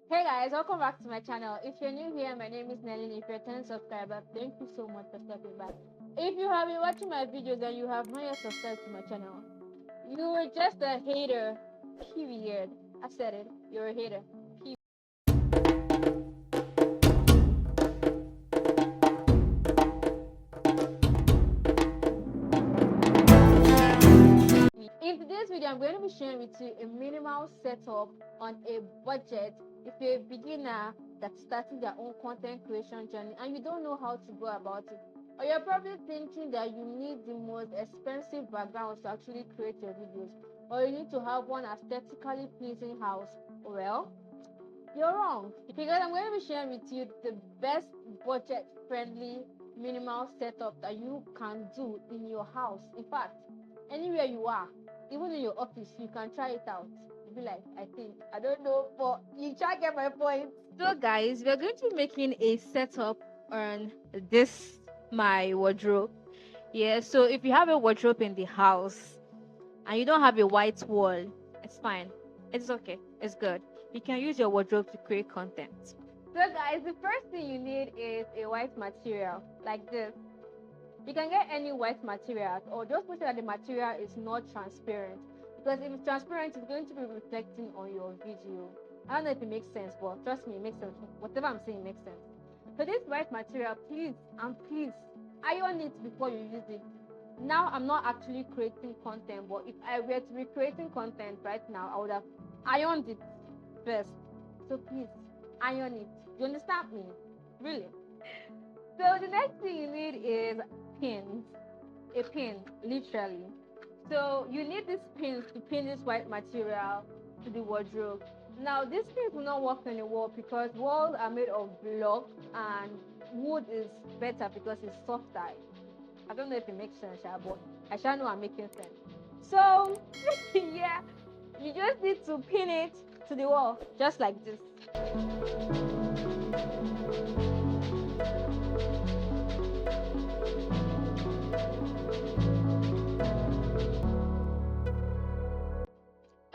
Hey guys, welcome back to my channel. If you're new here, my name is Nelly. If you're a 10 subscriber, thank you so much for stopping by. If you have been watching my videos and you have not yet subscribed to my channel, you were just a hater. Period. I said it. You're a hater. In today's video, I'm going to be sharing with you a minimal setup on a budget. If you're a beginner that's starting their own content creation journey and you don't know how to go about it, or you're probably thinking that you need the most expensive background to actually create your videos, or you need to have one aesthetically pleasing house, well, you're wrong, because I'm going to be sharing with you the best budget friendly minimal setup that you can do in your house. In fact, anywhere you are, even in your office, you can try it out. You'll be like, I think, I don't know, but you try to get my point. So, guys, we're going to be making a setup on this my wardrobe. Yeah, so if you have a wardrobe in the house and you don't have a white wall, it's fine. It's okay. It's good. You can use your wardrobe to create content. So, guys, the first thing you need is a white material like this. You can get any white material, or just make sure that the material is not transparent, because if it's transparent, it's going to be reflecting on your video. I don't know if it makes sense, but trust me, it makes sense. Whatever I'm saying makes sense. So this white material, please and please iron it before you use it. Now I'm not actually creating content, but if I were to be creating content right now, I would have ironed it first. So please iron it. You understand me? Really? So the next thing you need is pins. A pin, literally. So you need these pins to pin this white material to the wardrobe. Now these pins will not work on the wall because walls are made of block and wood is better because it's softer. I don't know if it makes sense, but I shall know I'm making sense. So yeah, you just need to pin it to the wall just like this.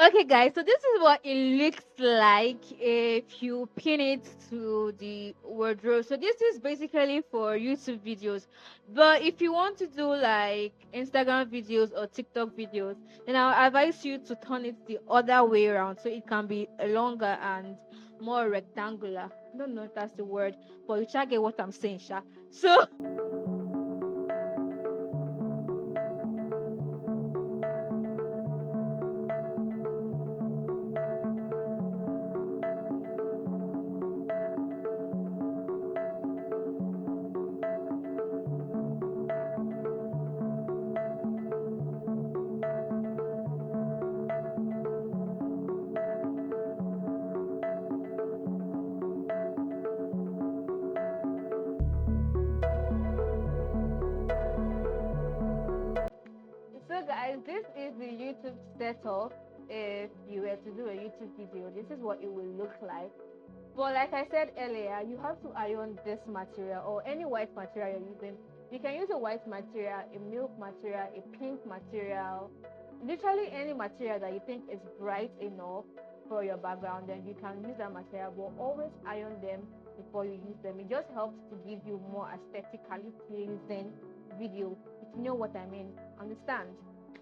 Okay, guys, so this is what it looks like if you pin it to the wardrobe. So this is basically for YouTube videos, but if you want to do like Instagram videos or TikTok videos, then I'll advise you to turn it the other way around so it can be longer and more rectangular. I don't know if that's the word, but you shall get what I'm saying, Sha. So So guys, this is the YouTube setup. If you were to do a YouTube video, this is what it will look like. But like I said earlier, you have to iron this material or any white material you're using. You can use a white material, a milk material, a pink material, literally any material that you think is bright enough for your background, then you can use that material, but always iron them before you use them. It just helps to give you more aesthetically pleasing video, if you know what I mean. Understand?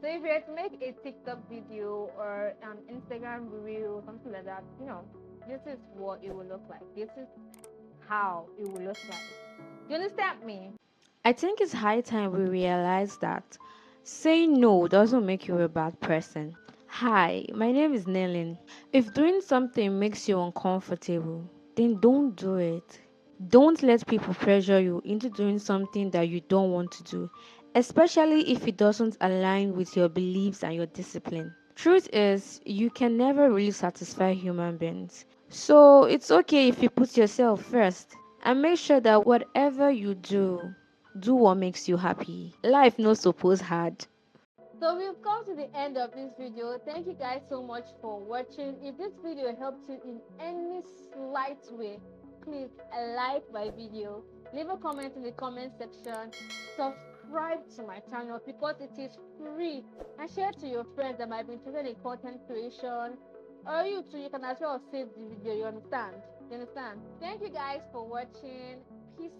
So if you were to make a TikTok video or an Instagram reel, something like that, this is what it will look like. This is how it will look like. You understand me? I think it's high time we realize that saying no doesn't make you a bad person. Hi, my name is Nellin. If doing something makes you uncomfortable, then don't do it. Don't let people pressure you into doing something that you don't want to do, especially if it doesn't align with your beliefs and your discipline. Truth is, you can never really satisfy human beings. So it's okay if you put yourself first and make sure that whatever you do what makes you happy. Life no suppose hard. So we've come to the end of this video. Thank you guys so much for watching. If this video helped you in any slight way, please like my video, leave a comment in the comment section, subscribe to my channel because it is free, and share to your friends that might be interested in content creation, Or you too, you can as well save the video. You understand? You understand? Thank you guys for watching. Peace